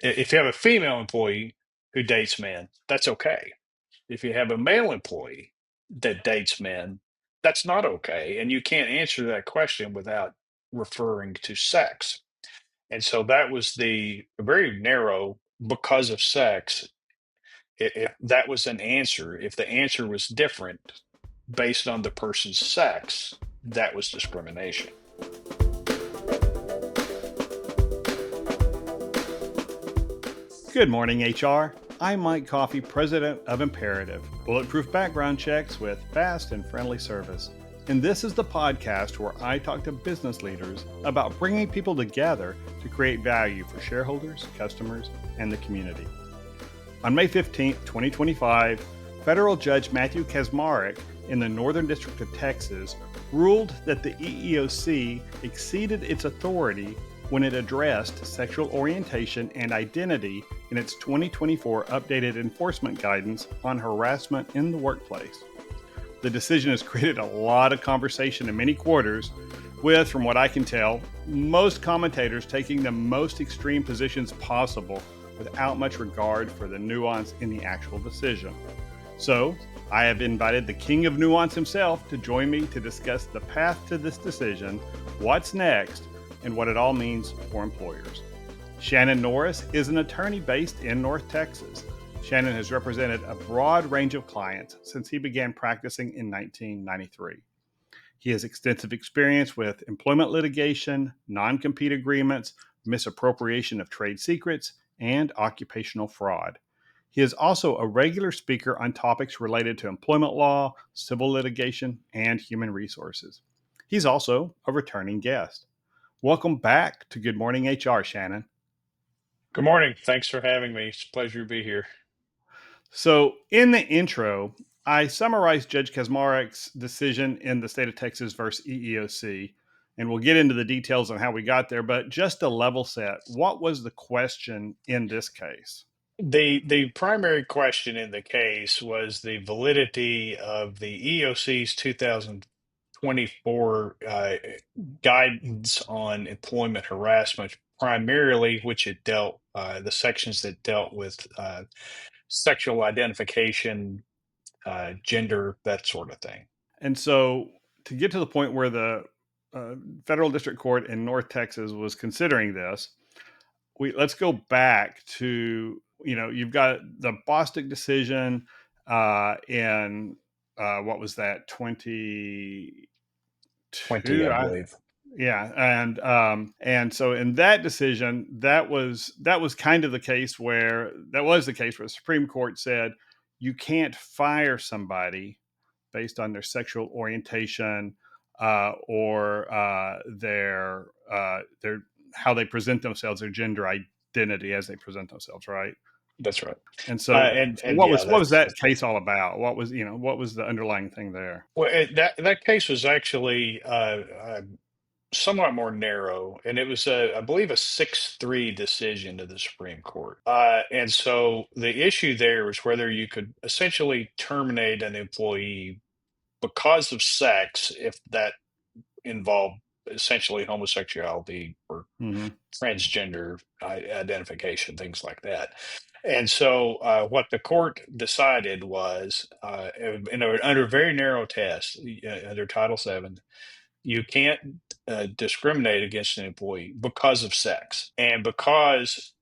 If you have a female employee who dates men, that's okay. If you have a male employee that dates men, that's not okay. And you can't answer that question without referring to sex. And so that was the very narrow because of sex. If that was an answer, if the answer was different based on the person's sex, that was discrimination. Good morning, HR. I'm Mike Coffey, president of Imperative, bulletproof background checks with fast and friendly service. And this is the podcast where I talk to business leaders about bringing people together to create value for shareholders, customers, and the community. On May 15, 2025, federal judge Matthew Kacsmaryk in the Northern District of Texas ruled that the EEOC exceeded its authority when it addressed sexual orientation and identity in its 2024 updated enforcement guidance on harassment in the workplace. The decision has created a lot of conversation in many quarters, with, from what I can tell, most commentators taking the most extreme positions possible without much regard for the nuance in the actual decision. So, I have invited the king of nuance himself to join me to discuss the path to this decision, what's next, and what it all means for employers. Shannon Norris is an attorney based in North Texas. Shannon has represented a broad range of clients since he began practicing in 1993. He has extensive experience with employment litigation, non-compete agreements, misappropriation of trade secrets, and occupational fraud. He is also a regular speaker on topics related to employment law, civil litigation, and human resources. He's also a returning guest. Welcome back to Good Morning HR, Shannon. Good morning. Thanks for having me. It's a pleasure to be here. So, in the intro, I summarized Judge Kacsmaryk's decision in the state of Texas versus EEOC, and we'll get into the details on how we got there. But just a level set, what was the question in this case? The primary question in the case was the validity of the EEOC's 2024 guidance on employment harassment, primarily which it dealt the sections that dealt with sexual identification, gender, that sort of thing. And so, to get to the point where the federal district court in North Texas was considering this, let's go back to, you've got the Bostock decision in what was that, 22? 20, I believe. Yeah, and so in that decision, that was kind of the case where the Supreme Court said you can't fire somebody based on their sexual orientation or their how they present themselves, their gender identity as they present themselves, right? That's right. And so, And yeah, what was that that's case all about? What was the underlying thing there? well, that case was actually somewhat more narrow, and it was I believe a 6-3 decision to the Supreme Court. And so the issue there was whether you could essentially terminate an employee because of sex if that involved essentially homosexuality or Mm-hmm. transgender identification, things like that. And so, what the court decided was, under a very narrow test, under Title VII, you can't discriminate against an employee because of sex. And because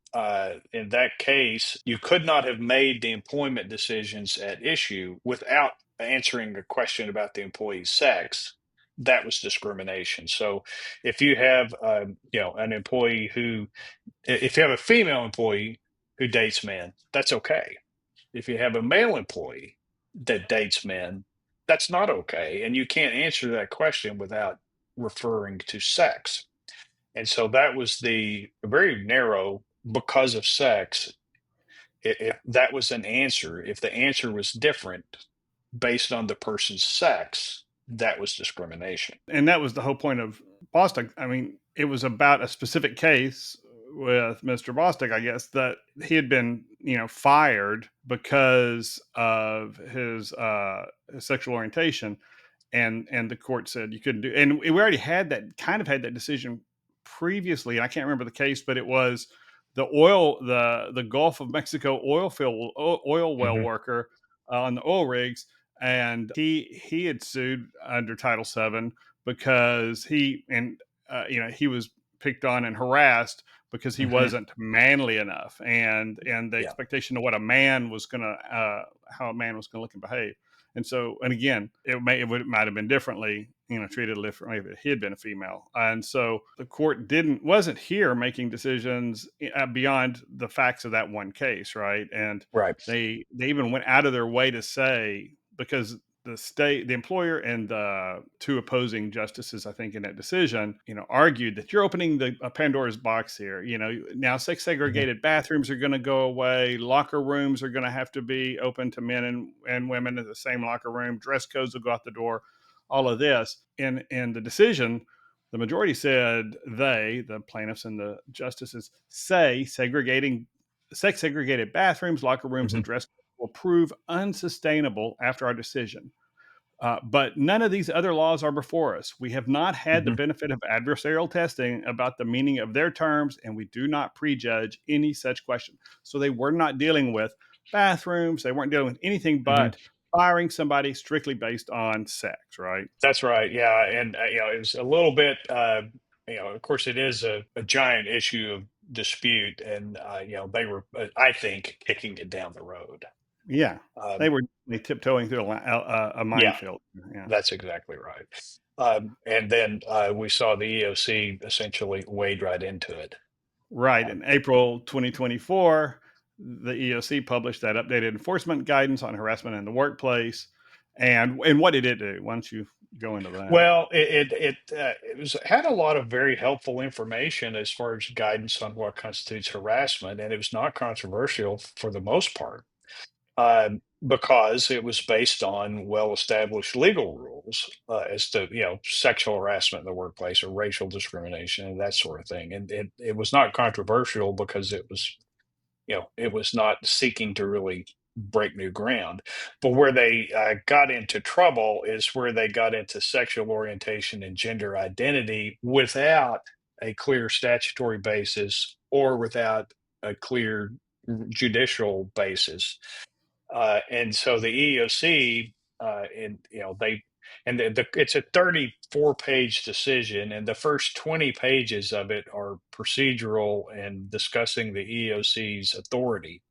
in that case, you could not have made the employment decisions at issue without answering a question about the employee's sex. That was discrimination. So if you have, an employee if you have a female employee who dates men, that's okay. If you have a male employee that dates men, that's not okay. And you can't answer that question without referring to sex. And so that was the very narrow because of sex. If that was an answer, if the answer was different based on the person's sex, that was discrimination. And that was the whole point of Bostock. I mean, it was about a specific case with Mr. Bostock, I guess, that he had been, fired because of his sexual orientation, and the court said you couldn't do. And we already had that decision previously. And I can't remember the case, but it was the Gulf of Mexico oil well Hmm. worker on the oil rigs, and he had sued under Title VII because he was picked on and harassed because he Hmm. wasn't manly enough, and the Yeah. expectation of what a man was gonna how a man was gonna look and behave. And so, and again, it might have been differently, treated differently if he had been a female. And so the court wasn't here making decisions beyond the facts of that one case, right? And Right. they even went out of their way to say, because the employer and the two opposing justices, I think, in that decision, argued that you're opening a Pandora's box here. Now sex Hmm. segregated bathrooms are going to go away. Locker rooms are going to have to be open to men and women in the same locker room. Dress codes will go out the door. All of this in the decision, the majority said the plaintiffs and the justices say sex segregated bathrooms, locker rooms, Hmm. and dress will prove unsustainable after our decision. But none of these other laws are before us. We have not had the Hmm. benefit of adversarial testing about the meaning of their terms, and we do not prejudge any such question. So they were not dealing with bathrooms. They weren't dealing with anything Hmm. but firing somebody strictly based on sex, right? That's right. Yeah, and it was a little bit. Of course, it is a giant issue of dispute, and they were, I think, kicking it down the road. Yeah, Um, they tiptoeing through a yeah, minefield. Yeah. that's exactly right. And then we saw the EOC essentially wade right into it. Right. Um, In April 2024, the EEOC published that updated enforcement guidance on harassment in the workplace. And what did it do? Why don't you go into that? well, it had a lot of very helpful information as far as guidance on what constitutes harassment, and it was not controversial for the most part. Because it was based on well-established legal rules as to sexual harassment in the workplace or racial discrimination and that sort of thing, and it was not controversial because it was not seeking to really break new ground. But where they got into trouble is where they got into sexual orientation and gender identity without a clear statutory basis or without a clear judicial basis, and so the EEOC, and it's a 34-page decision, and the first 20 pages of it are procedural and discussing the EEOC's authority.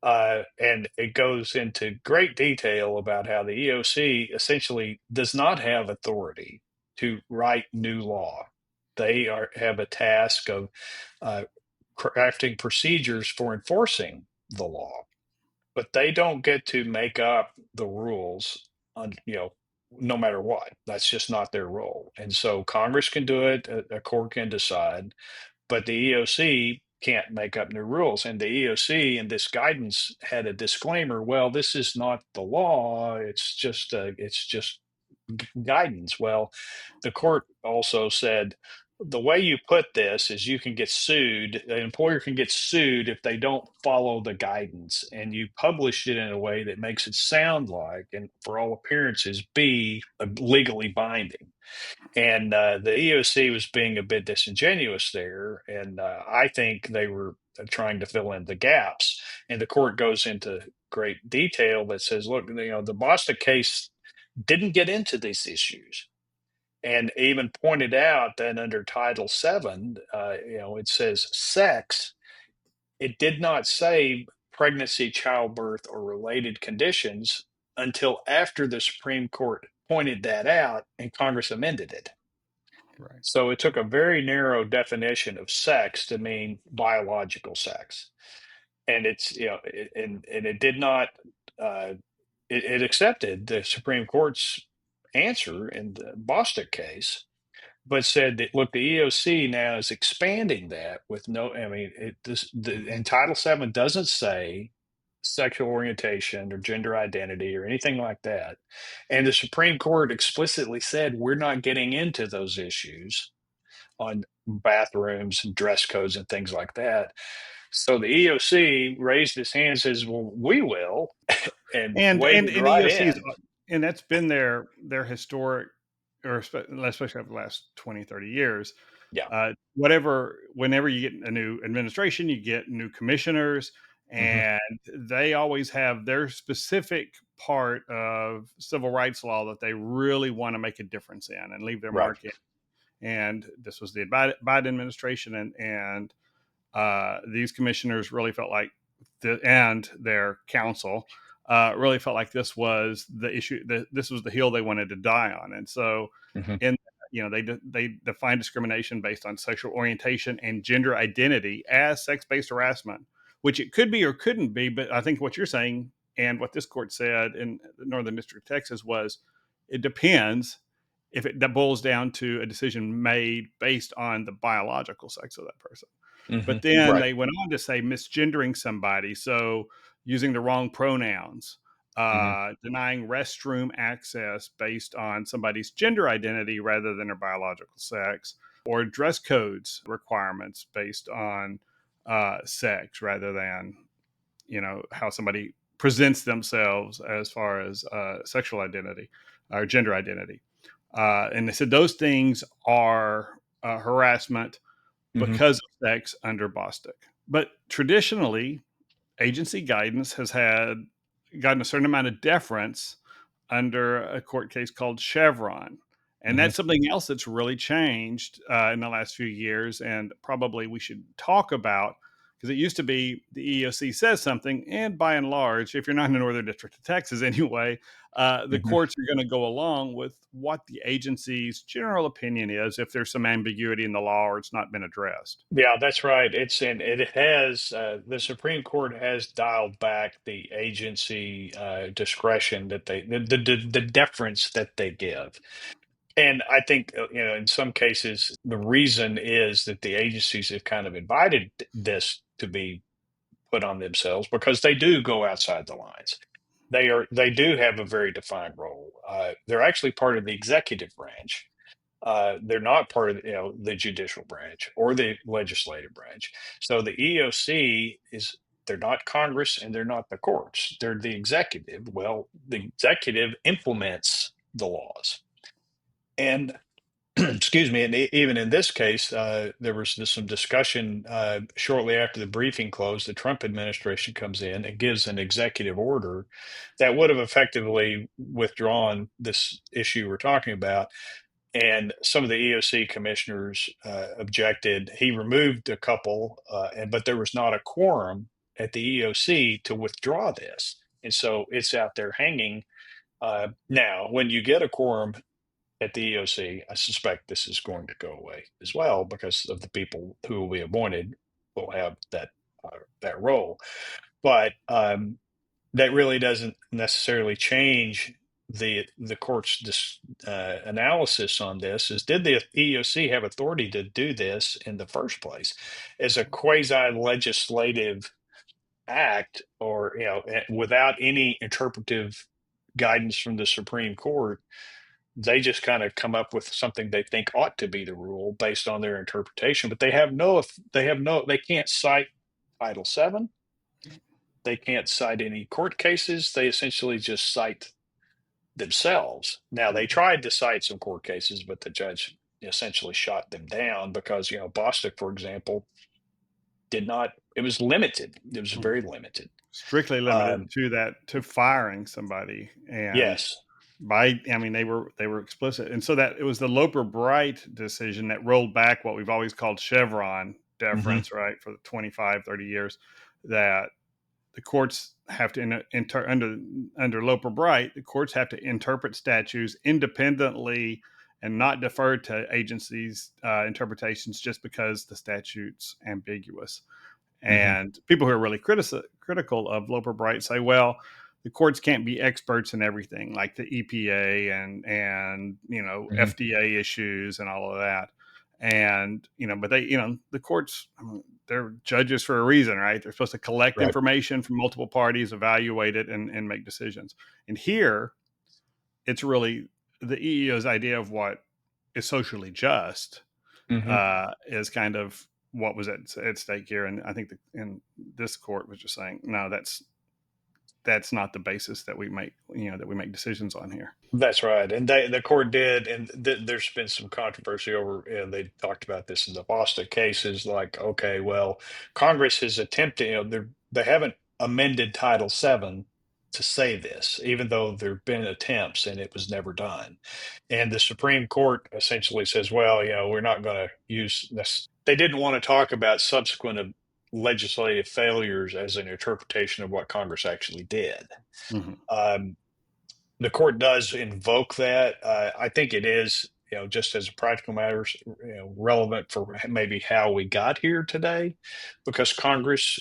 And it goes into great detail about how the EEOC essentially does not have authority to write new law. They have a task of uh, crafting procedures for enforcing the law, but they don't get to make up the rules on no matter what. That's just not their role. And so Congress can do it, a court can decide, but the EOC can't make up new rules. And the EOC in this guidance had a disclaimer, well, this is not the law, it's just guidance. Well, the court also said the way you put this is you can get sued. An employer can get sued if they don't follow the guidance, and you published it in a way that makes it sound like, and for all appearances, be legally binding. And the EOC was being a bit disingenuous there, and I think they were trying to fill in the gaps. And the court goes into great detail that says, look, the Bostock case didn't get into these issues, and even pointed out that under Title VII, it says sex. It did not say pregnancy, childbirth, or related conditions until after the Supreme Court pointed that out and Congress amended it. Right. So it took a very narrow definition of sex to mean biological sex, and and it did not. Uh, it accepted the Supreme Court's answer in the Bostock case, but said that look, the EOC now is expanding that with no. I mean, in Title VII doesn't say sexual orientation or gender identity or anything like that, and the Supreme Court explicitly said we're not getting into those issues on bathrooms and dress codes and things like that. So the EOC raised its hand and says, "Well, we will," and And waded and right EOC's, in. and that's been their historic, or especially over the last 20, 30 years. Yeah. Whenever you get a new administration, you get new commissioners, Hmm. and they always have their specific part of civil rights law that they really want to make a difference in and leave their Right. mark in. And this was the Biden administration, and these commissioners really felt like, and their council really felt like this was the issue, that this was the hill they wanted to die on. And so, Hmm. in they define discrimination based on sexual orientation and gender identity as sex-based harassment, which it could be or couldn't be. But I think what you're saying and what this court said in the Northern District of Texas was it depends if that boils down to a decision made based on the biological sex of that person. Hmm. But then Right. they went on to say misgendering somebody, so using the wrong pronouns, Hmm. denying restroom access based on somebody's gender identity rather than their biological sex, or dress codes requirements based on sex rather than how somebody presents themselves as far as sexual identity or gender identity. And they said those things are harassment Hmm. because of sex under Bostock. But traditionally, agency guidance has gotten a certain amount of deference under a court case called Chevron. And Hmm. that's something else that's really changed in the last few years, and probably we should talk about, because it used to be the EEOC says something, and by and large, if you're not in the Northern District of Texas anyway, the Hmm. courts are going to go along with what the agency's general opinion is if there's some ambiguity in the law or it's not been addressed. Yeah, that's right. It has the Supreme Court has dialed back the agency discretion that the deference that they give. And I think, in some cases, the reason is that the agencies have kind of invited this to be put on themselves because they do go outside the lines. They do have a very defined role. They're actually part of the executive branch. They're not part of the judicial branch or the legislative branch. So the EOC is they're not Congress and they're not the courts. They're the executive. Well, the executive implements the laws. And excuse me, and even in this case, there was some discussion shortly after the briefing closed. The Trump administration comes in and gives an executive order that would have effectively withdrawn this issue we're talking about. And some of the EOC commissioners objected. He removed a couple, but there was not a quorum at the EOC to withdraw this, and so it's out there hanging. Now, when you get a quorum at the EOC, I suspect this is going to go away as well because of the people who will be appointed will have that role. But that really doesn't necessarily change the court's analysis on this. Is did the EEOC have authority to do this in the first place as a quasi legislative act, or without any interpretive guidance from the Supreme Court? They just kind of come up with something they think ought to be the rule based on their interpretation, but they can't cite Title VII. They can't cite any court cases. They essentially just cite themselves. Now they tried to cite some court cases, but the judge essentially shot them down because Bostock, for example, did not. It was limited. It was very limited. Strictly limited Um, to firing somebody. And yes. I mean, they were explicit. And so that it was the Loper Bright decision that rolled back what we've always called Chevron Hmm. deference, right, for the 25, 30 years, that the courts have to under Loper Bright, the courts have to interpret statutes independently and not defer to agencies' interpretations just because the statute's ambiguous. Hmm. And people who are really critical of Loper Bright say, well, the courts can't be experts in everything, like the EPA and Hmm. FDA issues and all of that. And but the courts, they're judges for a reason, right? They're supposed to collect Right. information from multiple parties, evaluate it, and make decisions. And here, it's really the EEO's idea of what is socially just Hmm. is kind of what was at stake here. And I think in this court was just saying, no, that's not the basis that we make, that we make decisions on here. That's right, and the court did, and there's been some controversy over. They talked about this in the Bostock cases, like, okay, well, Congress has attempted, they haven't amended Title VII to say this, even though there've been attempts, and it was never done. And the Supreme Court essentially says, well, we're not going to use this. They didn't want to talk about subsequent legislative failures as an interpretation of what Congress actually did. Mm-hmm. The court does invoke that. I think it is, just as a practical matter, relevant for maybe how we got here today, because Congress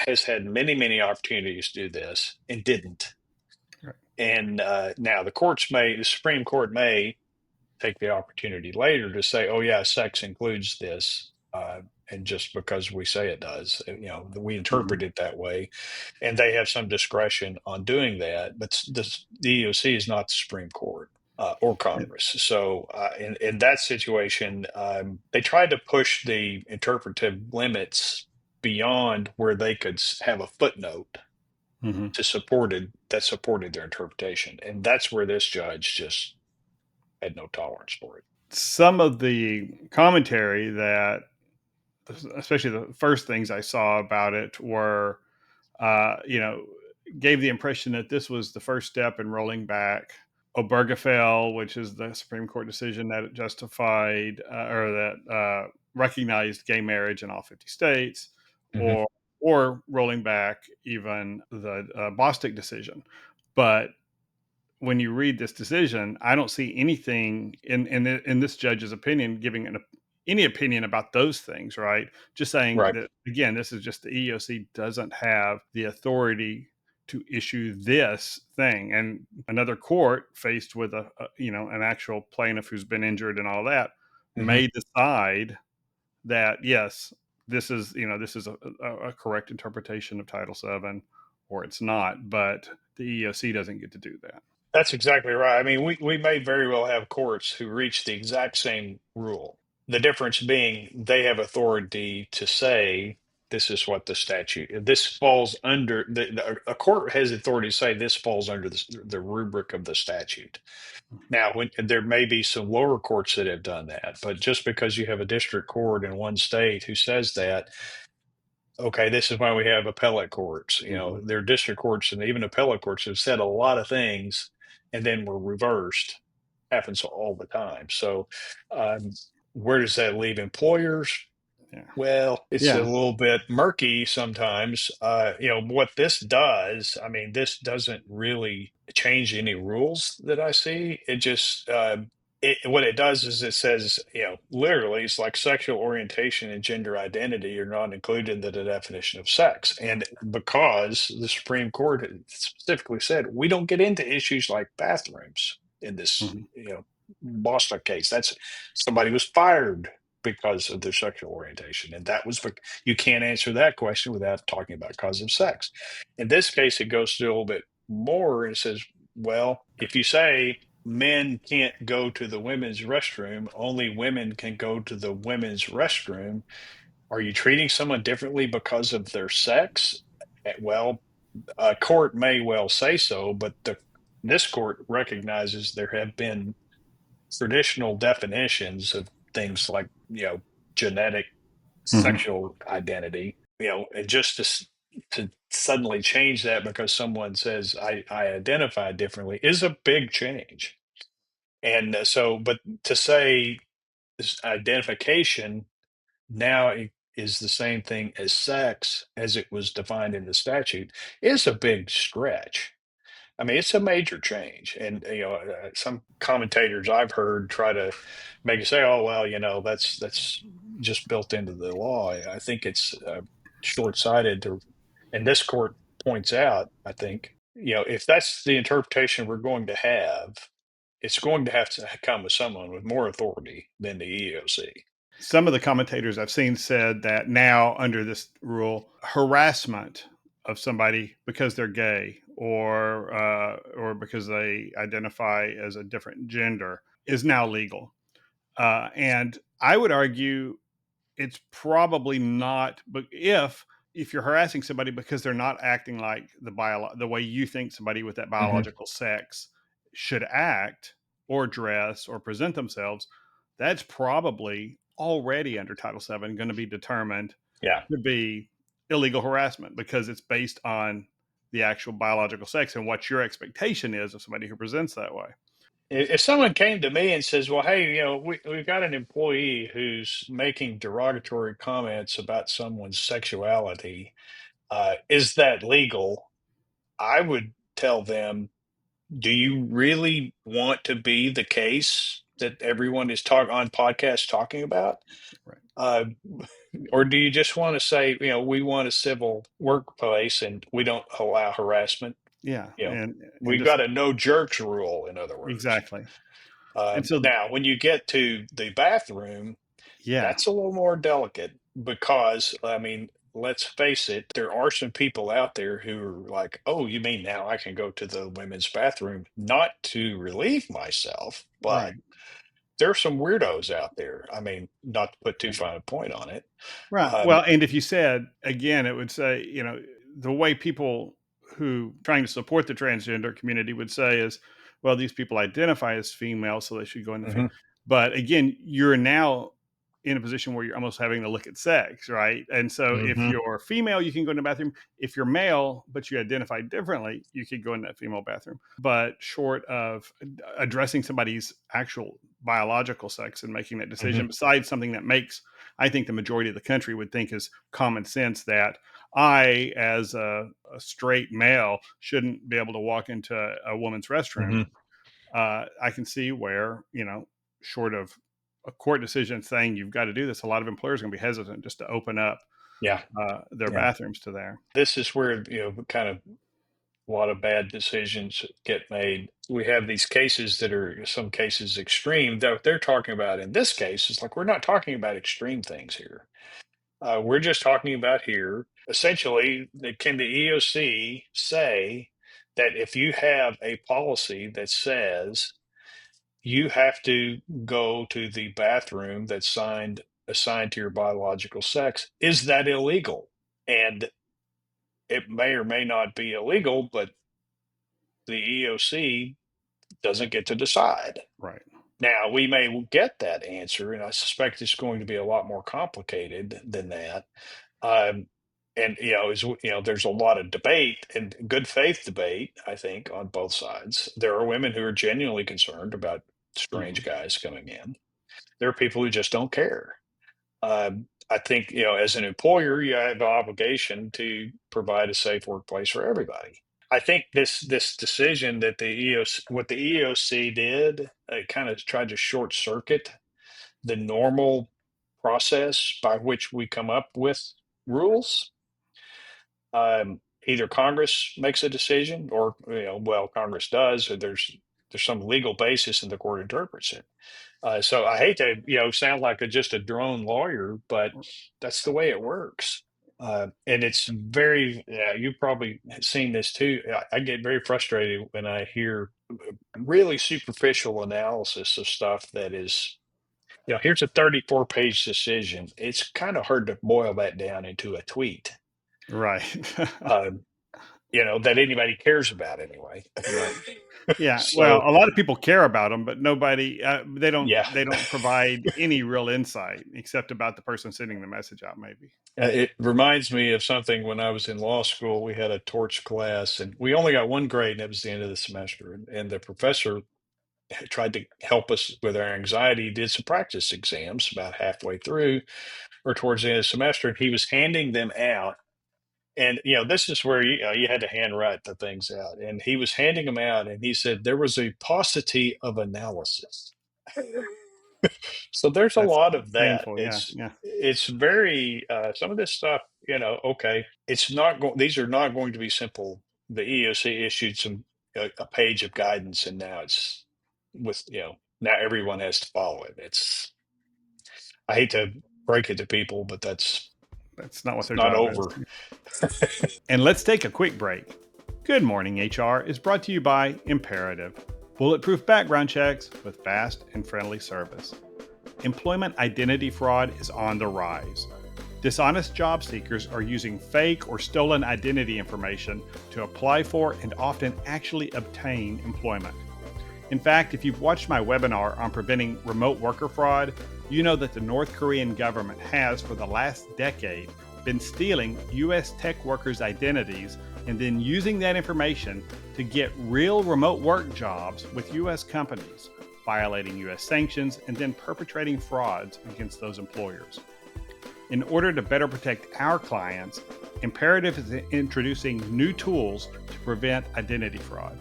has had many, many opportunities to do this and didn't. Right. And now the Supreme Court may take the opportunity later to say, oh yeah, sex includes this. And just because we say it does, we Mm-hmm. interpret it that way, and they have some discretion on doing that. But the EEOC is not the Supreme Court or Yeah. Congress. So in that situation, they tried to push the interpretive limits beyond where they could have a footnote Mm-hmm. that supported their interpretation, and that's where this judge just had no tolerance for it. Some of the commentary that, especially the first things I saw about it, were, uh, you know, gave the impression that this was the first step in rolling back Obergefell, which is the Supreme Court decision that it justified or that recognized gay marriage in all 50 states, Hmm. or rolling back even the Bostock decision. But when you read this decision, I don't see anything in this judge's opinion giving any opinion about those things, right? Just saying Right. that again, this is just the EEOC doesn't have the authority to issue this thing, and another court faced with an actual plaintiff who's been injured and all that Hmm. may decide that yes, this is a correct interpretation of Title VII, or it's not, but the EEOC doesn't get to do that. That's exactly right. I mean, we may very well have courts who reach the exact same rule. The difference being they have authority to say this is what this falls under. A court has authority to say this falls under the rubric of the statute. Now, there may be some lower courts that have done that, but just because you have a district court in one state who says that, okay, this is why we have appellate courts. Mhm. There are district courts and even appellate courts have said a lot of things and then were reversed. Happens all the time. So, um, where does that leave employers? Yeah. Well, it's a Yeah. little bit murky sometimes. What this does, I mean, this doesn't really change any rules that I see. It just, what it does is it says, literally, it's like sexual orientation and gender identity are not included in the definition of sex. And because the Supreme Court had specifically said, we don't get into issues like bathrooms in this, Mhm. Bostock case. That's somebody was fired because of their sexual orientation. And you can't answer that question without talking about cause of sex. In this case, it goes through a little bit more and says, well, if you say men can't go to the women's restroom, only women can go to the women's restroom, are you treating someone differently because of their sex? Well, a court may well say so, but this court recognizes there have been traditional definitions of things like genetic Mhm. sexual identity, and just to suddenly change that because someone says I identify differently is a big change. And but to say this identification now is the same thing as sex as it was defined in the statute is a big stretch. I mean, it's a major change, and some commentators I've heard try to make it say, "Oh, well, that's just built into the law." I think it's short-sighted to, and this court points out. I think if that's the interpretation we're going to have, it's going to have to come with someone with more authority than the EEOC. Some of the commentators I've seen said that now, under this rule, harassment of somebody because they're gay or because they identify as a different gender is now legal. And I would argue it's probably not, but if if you're harassing somebody because they're not acting like the way you think somebody with that Hmm. biological sex should act or dress or present themselves, that's probably already under Title VII going to be determined Yeah. to be illegal harassment because it's based on the actual biological sex and what your expectation is of somebody who presents that way. If someone came to me and says, "Well, hey, we've got an employee who's making derogatory comments about someone's sexuality, is that legal?" I would tell them, "Do you really want to be the case that everyone is on podcasts talking about? Right. Uh, or do you just want to say, we want a civil workplace and we don't allow harassment? Yeah. You know, And we've just got a no jerks rule, in other words." exactly. And so, Now, when you get to the bathroom, yeah, that's a little more delicate because, I mean, let's face it, there are some people out there who are like, "Oh, you mean now I can go to the women's bathroom not to relieve myself, but right. there are some weirdos out there." I mean, not to put too Yeah. fine a point on it. Right. Um, Well, and if you said again, it would say, the way people who trying to support the transgender community would say is, well, these people identify as female, so they should go in the mhm, but again, you're now in a position where you're almost having to look at sex, right? And so if mhm, you're female, you can go in the bathroom. If you're male, but you identify differently, you could go in that female bathroom. But short of addressing somebody's actual biological sex and making that mhm, decision, besides something that makes I think the majority of the country would think is common sense that I, as a straight male, shouldn't be able to walk into a woman's restroom. mhm. I can see where, short of a court decision saying you've got to do this, a lot of employers are going to be hesitant just to open up Yeah, their yeah. bathrooms to there. This is where, kind of a lot of bad decisions get made. We have these cases that are some cases extreme. That they're talking about in this case is like we're not talking about extreme things here. We're just talking about here essentially can the EOC say that if you have a policy that says you have to go to the bathroom that's assigned to your biological sex, is that illegal? And it may or may not be illegal, but the EOC doesn't get to decide. Right. Now, we may get that answer, and I suspect it's going to be a lot more complicated than that. Um, and there's a lot of debate and good faith debate, I think, on both sides. There are women who are genuinely concerned about strange Mhm. guys coming in. There are people who just don't care. I think, as an employer, you have an obligation to provide a safe workplace for everybody. I think this decision that what the EOC did, it kind of tried to short circuit the normal process by which we come up with rules. Either Congress makes a decision, or well, Congress does, or there's some legal basis and the court interprets it. So I hate to sound like just a drone lawyer, but that's the way it works. And it's very, yeah, you've probably seen this too. I get very frustrated when I hear really superficial analysis of stuff that is, here's a 34-page decision. It's kind of hard to boil that down into a tweet, Right. um, that anybody cares about anyway. Right. Yeah. Well, So, a lot of people care about them, but nobody, they don't, yeah. they don't provide any real insight except about the person sending the message out, maybe. It reminds me of something when I was in law school. We had a torts class, and we only got one grade, and it was the end of the semester. And the professor tried to help us with our anxiety. He did some practice exams about halfway through or towards the end of the semester, and he was handing them out. And this is where you had to handwrite the things out. And he was handing them out, and he said there was a paucity of analysis. So there's a That's lot of that. painful. Yeah. It's Yeah. it's very some of this stuff, okay, it's not going these are not going to be simple. The EOC issued a page of guidance, and now it's with now everyone has to follow it. I hate to break it to people, but That's not what it's their not job is. over. And let's take a quick break. Good Morning HR is brought to you by Imperative, bulletproof background checks with fast and friendly service. Employment identity fraud is on the rise. Dishonest job seekers are using fake or stolen identity information to apply for and often actually obtain employment. In fact, if you've watched my webinar on preventing remote worker fraud, you know that the North Korean government has, for the last decade, been stealing U.S. tech workers' identities and then using that information to get real remote work jobs with U.S. companies, violating U.S. sanctions, and then perpetrating frauds against those employers. In order to better protect our clients, Imperative is introducing new tools to prevent identity fraud.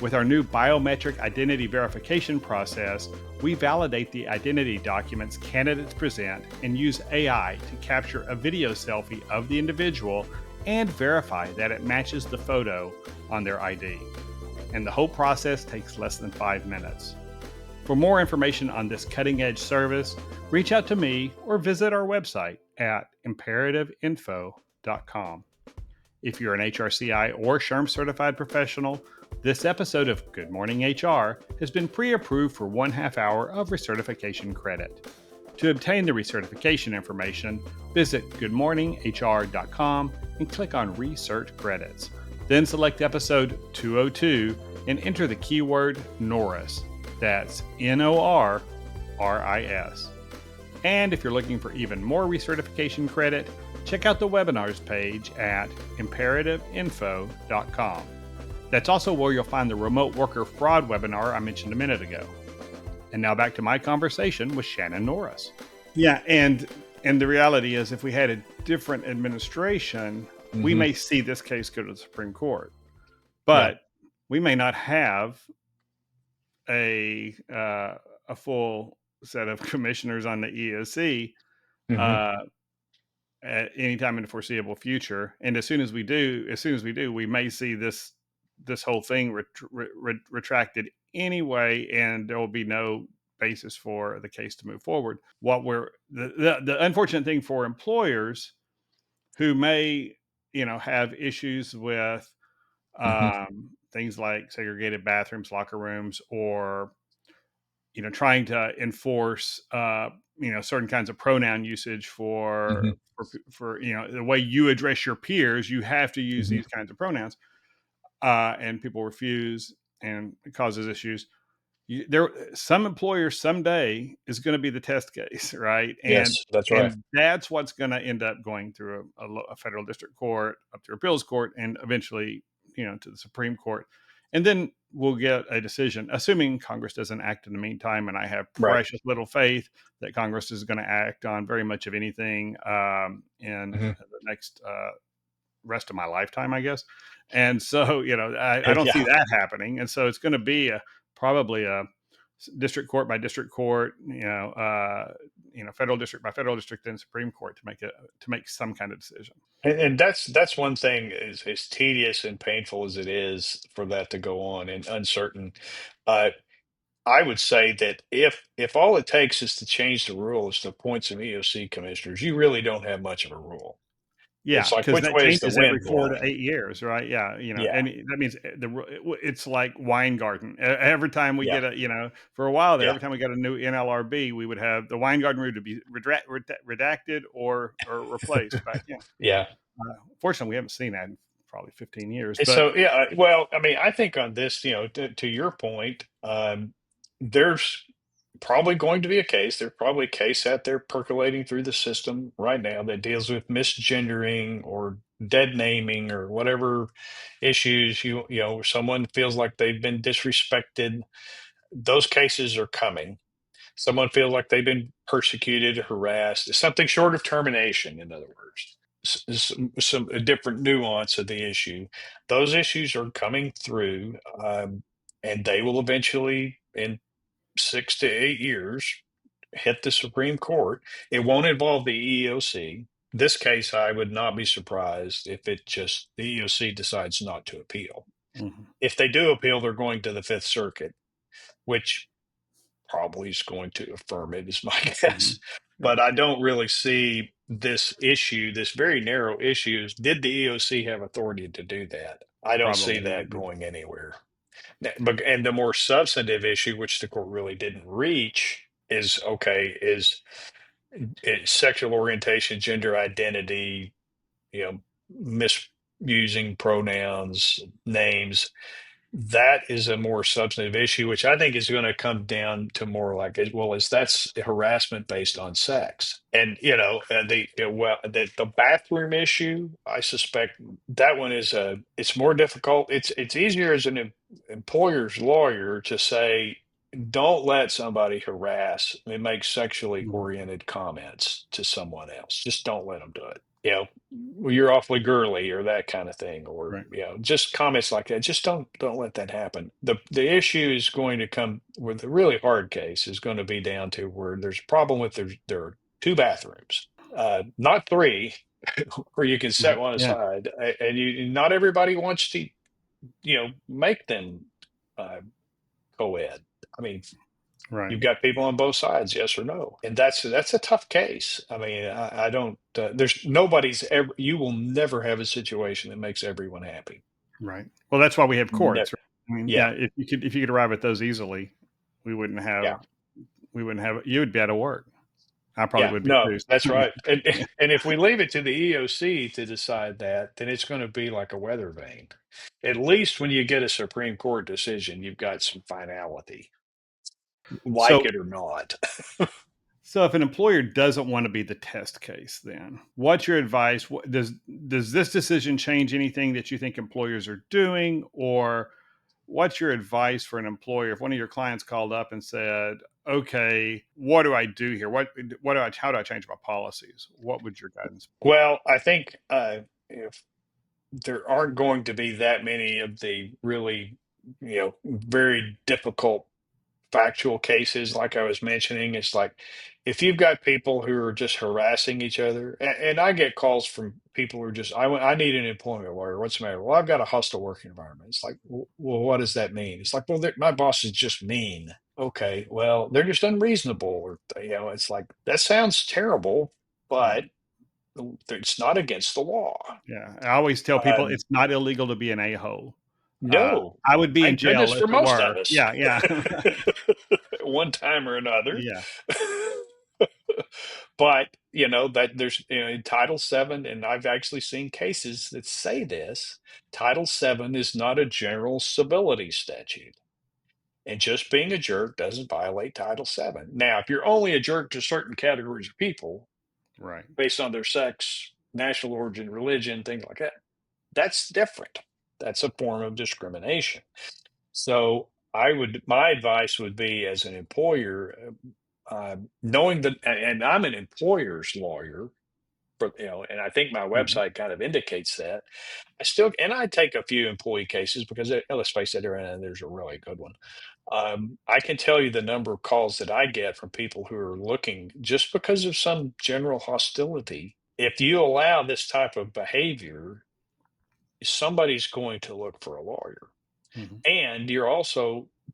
With our new biometric identity verification process, we validate the identity documents candidates present and use AI to capture a video selfie of the individual and verify that it matches the photo on their ID. And the whole process takes less than 5 minutes. For more information on this cutting-edge service, reach out to me or visit our website at imperativeinfo.com. If you're an HRCI or SHRM certified professional, this episode of Good Morning HR has been pre-approved for 1/2 hour of recertification credit. To obtain the recertification information, visit goodmorninghr.com and click on Research Credits. Then select episode 202 and enter the keyword Norris. That's Norris. And if you're looking for even more recertification credit, check out the webinars page at imperativeinfo.com. That's also where you'll find the remote worker fraud webinar I mentioned a minute ago. And now back to my conversation with Shannon Norris. Yeah, and the reality is, if we had a different administration, we may see this case go to the Supreme Court, but we may not have a full set of commissioners on the EEOC at any time in the foreseeable future. And as soon as we do, we may see this whole thing retracted anyway, and there will be no basis for the case to move forward. The unfortunate thing for employers who may, have issues with things like segregated bathrooms, locker rooms, or trying to enforce certain kinds of pronoun usage for the way you address your peers. You have to use these kinds of pronouns, and people refuse, and it causes issues. Some employers someday is going to be the test case, right? Yes, that's right. And that's what's going to end up going through a federal district court, up to appeals court, and eventually, to the Supreme Court. And then we'll get a decision, assuming Congress doesn't act in the meantime. And I have precious little faith that Congress is going to act on very much of anything in the next rest of my lifetime, I guess. And so, I don't see that happening. And so it's going to be probably a district court by district court, federal district by federal district, then Supreme Court to make some kind of decision. And that's one thing, is as tedious and painful as it is for that to go on and uncertain. Uh, I would say that if all it takes is to change the rules to appoint some EOC commissioners, you really don't have much of a rule. Yeah, It's like, because which that way is the changes every wind 4 to blowing? 8 years, right? Yeah, Yeah, and that means it's like Weingarten. Every time we yeah, get for a while there, yeah. every time we got a new NLRB, we would have the Weingarten rule to be redacted or replaced back in. Yeah. Fortunately, we haven't seen that in probably 15 years, And but so, yeah, well, I mean, I think on this, to your point, there's probably going to be a case. There's probably a case out there percolating through the system right now that deals with misgendering or dead naming or whatever issues someone feels like they've been disrespected. Those cases are coming. Someone feels like they've been persecuted, harassed, something short of termination, in other words. Some a different nuance of the issue. Those issues are coming through, and they will eventually, in 6 to 8 years, hit the Supreme Court. It won't involve the EEOC. This case, I would not be surprised if the EEOC decides not to appeal. If they do appeal, they're going to the Fifth Circuit, which probably is going to affirm it, is my guess. But I don't really see this issue, this very narrow issue. Did the EOC have authority to do that? I don't see probably that not. going anywhere. And the more substantive issue, which the court really didn't reach, is okay, sexual orientation, gender identity, you know, misusing pronouns, names, that is a more substantive issue, which I think is going to come down to more like, well, is that's harassment based on sex? And the bathroom issue, I suspect that one is it's more difficult. It's easier as an employer's lawyer to say, don't let somebody harass and make sexually Mhm. oriented comments to someone else. Just don't let them do it. Well, you're awfully girly or that kind of thing, or Right. just comments like that. Just don't let that happen. The issue is going to come with the really hard case is going to be down to where there's a problem with there are two bathrooms, not three, where you can set Right. one Yeah. aside, and not everybody wants to make them uh, co-ed. I mean, Right. you've got people on both sides, yes or no, and that's a tough case. I mean, I don't. There's nobody's ever. You will never have a situation that makes everyone happy. Right. Well, that's why we have No. courts. Right? I mean, Yeah, yeah, if you could arrive at those easily, we wouldn't yeah, have you would be out of work. I probably yeah. would be No, too. that's Yeah. right. And if we leave it to the EOC to decide that, then it's going to be like a weather vane. At least when you get a Supreme Court decision, you've got some finality, like So it or not. so if an employer doesn't want to be the test case, then what's your advice? Does this decision change anything that you think employers are doing, or what's your advice for an employer if one of your clients called up and said, "Okay, what do I do here? How do I change my policies?" What would your guidance Well, I think if there aren't going to be that many of the really, very difficult factual cases like I was mentioning. It's like if you've got people who are just harassing each other, and I get calls from people who are just, I need an employment lawyer. What's the matter? Well, I've got a hostile work environment. It's like, well, what does that mean? It's like, well, my boss is just mean. Okay, well, they're just unreasonable, or it's like that sounds terrible, be? but it's not against the law. Yeah, I always tell people Um, it's not illegal to be an a-hole. no, I would be in thank goodness jail if for it most of were. us, Yeah, yeah. one time or another. Yeah, But that there's in Title VII, and I've actually seen cases that say this. Title VII is not a general civility statute, and just being a jerk doesn't violate Title VII. Now, if you're only a jerk to certain categories of people right, based on their sex, national origin, religion, things like that, that's different. That's a form of discrimination. So my advice would be as an employer, knowing that, and I'm an employer's lawyer, but and I think my mhm, website kind of indicates that. I take a few employee cases because let's face it, there's a really good one. I can tell you the number of calls that I get from people who are looking just because of some general hostility. If you allow this type of behavior, somebody's going to look for a lawyer. mhm, And do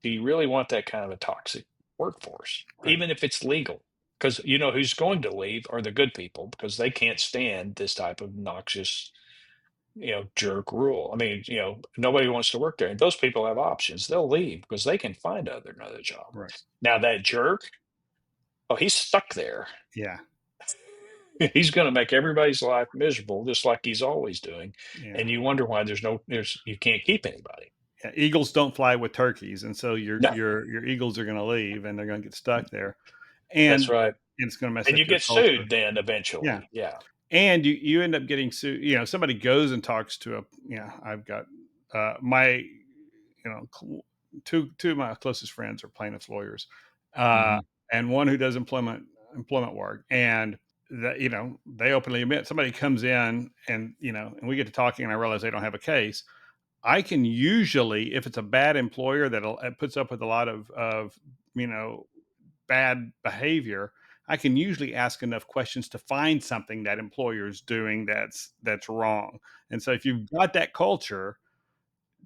you really want that kind of a toxic workforce, right, even if it's legal? Because who's going to leave are the good people because they can't stand this type of noxious, jerk rule. I mean, nobody wants to work there. And those people have options. They'll leave because they can find another job. right. Now that jerk, oh, he's stuck there. Yeah, He's going to make everybody's life miserable, just like he's always doing. And yeah. you wonder why you can't keep anybody. Yeah, eagles don't fly with turkeys, and so your No, your your eagles are gonna leave, and they're gonna get stuck there, that's and right. it's gonna mess And up you your get culture. sued then Yeah. eventually. Yeah. And you end up getting sued. Somebody goes and talks to I've got my two of my closest friends are plaintiffs lawyers, uh, Mhm. and one who does employment work, and that they openly admit somebody comes in and and we get to talking and I realize they don't have a case. I can usually, if it's a bad employer that puts up with a lot of you know bad behavior, I can usually ask enough questions to find something that employer is doing that's wrong. And so if you've got that culture,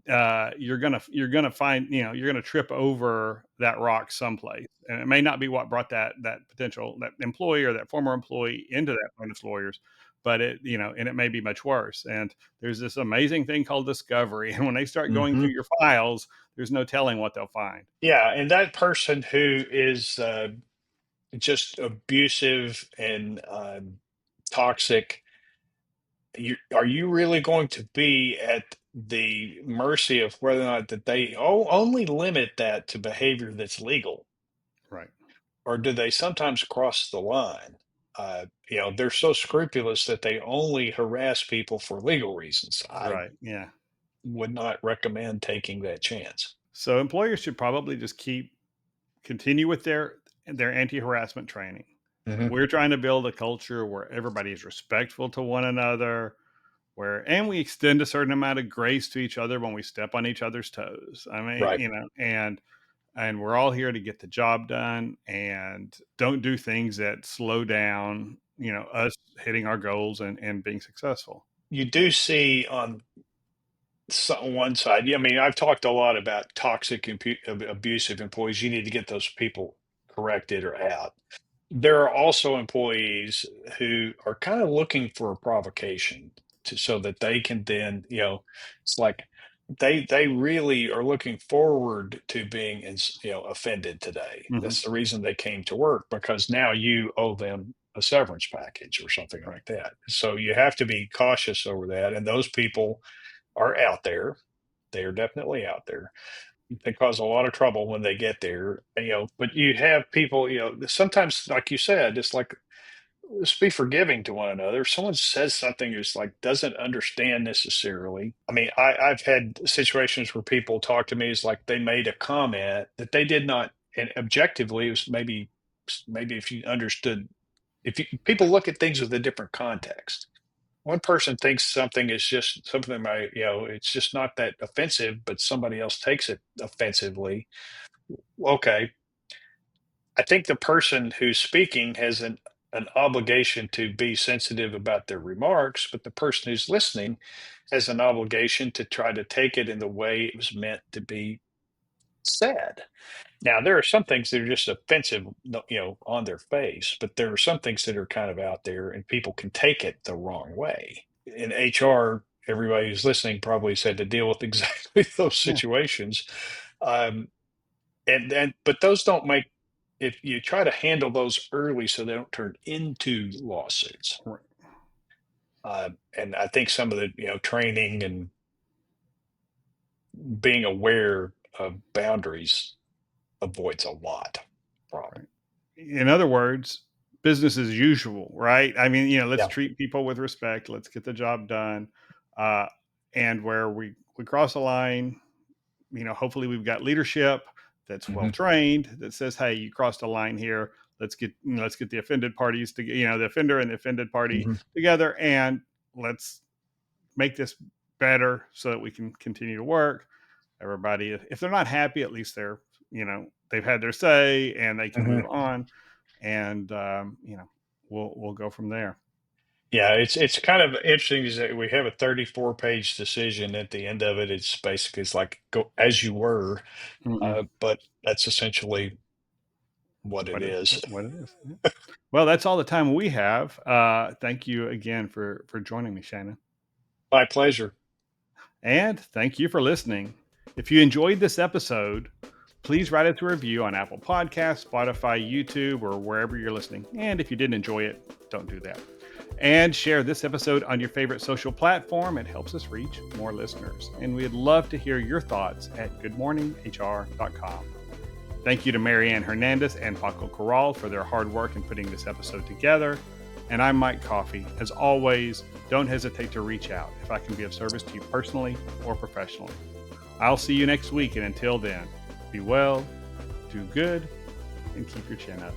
you're gonna find you're gonna trip over that rock someplace, and it may not be what brought that potential that employee or that former employee into that plaintiff's lawyers, but and it may be much worse. And there's this amazing thing called discovery, and when they start going through Mhm. your files, there's no telling what they'll find. Yeah, and that person who is just abusive and toxic, are you really going to be at the mercy of whether or not that they only limit that to behavior that's legal, Right. or do they sometimes cross the line? They're so scrupulous that they only harass people for legal reasons. I Right. Yeah. would not recommend taking that chance. So employers should probably just continue with their anti-harassment training. Hmm. We're trying to build a culture where everybody is respectful to one another, and we extend a certain amount of grace to each other when we step on each other's toes. I mean, Right. and we're all here to get the job done, and don't do things that slow down, us hitting our goals and being successful. You do see on one side, yeah, I mean, I've talked a lot about toxic, abusive employees. You need to get those people corrected or out. There are also employees who are kind of looking for a provocation so that they can then, it's like they really are looking forward to being offended today. Hmm. That's the reason they came to work, because now you owe them a severance package or something Right. like that. So you have to be cautious over that. And those people are out there. They are definitely out there. They cause a lot of trouble when they get there, but you have people, sometimes, like you said, it's like, let's be forgiving to one another. If someone says something who's like doesn't understand necessarily. I mean, I've had situations where people talk to me as like they made a comment that they did not, and objectively it was maybe if you understood, if you, people look at things with a different context. One person thinks something is just something it's just not that offensive, but somebody else takes it offensively. Okay, I think the person who's speaking has an obligation to be sensitive about their remarks, but the person who's listening has an obligation to try to take it in the way it was meant to be said. Now, there are some things that are just offensive, on their face, but there are some things that are kind of out there and people can take it the wrong way. In HR, everybody who's listening probably said to deal with exactly those Yeah. situations. Um, but those don't make, if you try to handle those early so they don't turn into lawsuits. Right. And I think some of the, training and being aware of boundaries avoids a lot of problem. Right. In other words, business as usual, right? I mean, let's Yeah. treat people with respect. Let's get the job done. Uh, and where we cross a line, hopefully we've got leadership that's well Hmm. trained that says, "Hey, you crossed a line here. Let's get the offended parties to, the offender and the offended party Hmm. together, and let's make this better so that we can continue to work." Everybody, if they're not happy, at least they've had their say and they can Hmm. move on, and we'll go from there. Yeah, it's kind of interesting is that we have a 34-page decision. At the end of it, it's like go as you were, Hmm. but that's essentially what it is. What it is. Yeah. Well, that's all the time we have. Thank you again for joining me, Shannon. My pleasure. And thank you for listening. If you enjoyed this episode, please write us a review on Apple Podcasts, Spotify, YouTube, or wherever you're listening. And if you didn't enjoy it, don't do that. And share this episode on your favorite social platform. It helps us reach more listeners. And we'd love to hear your thoughts at goodmorninghr.com. Thank you to Marianne Hernandez and Paco Corral for their hard work in putting this episode together. And I'm Mike Coffey. As always, don't hesitate to reach out if I can be of service to you personally or professionally. I'll see you next week, and until then, be well, do good, and keep your chin up.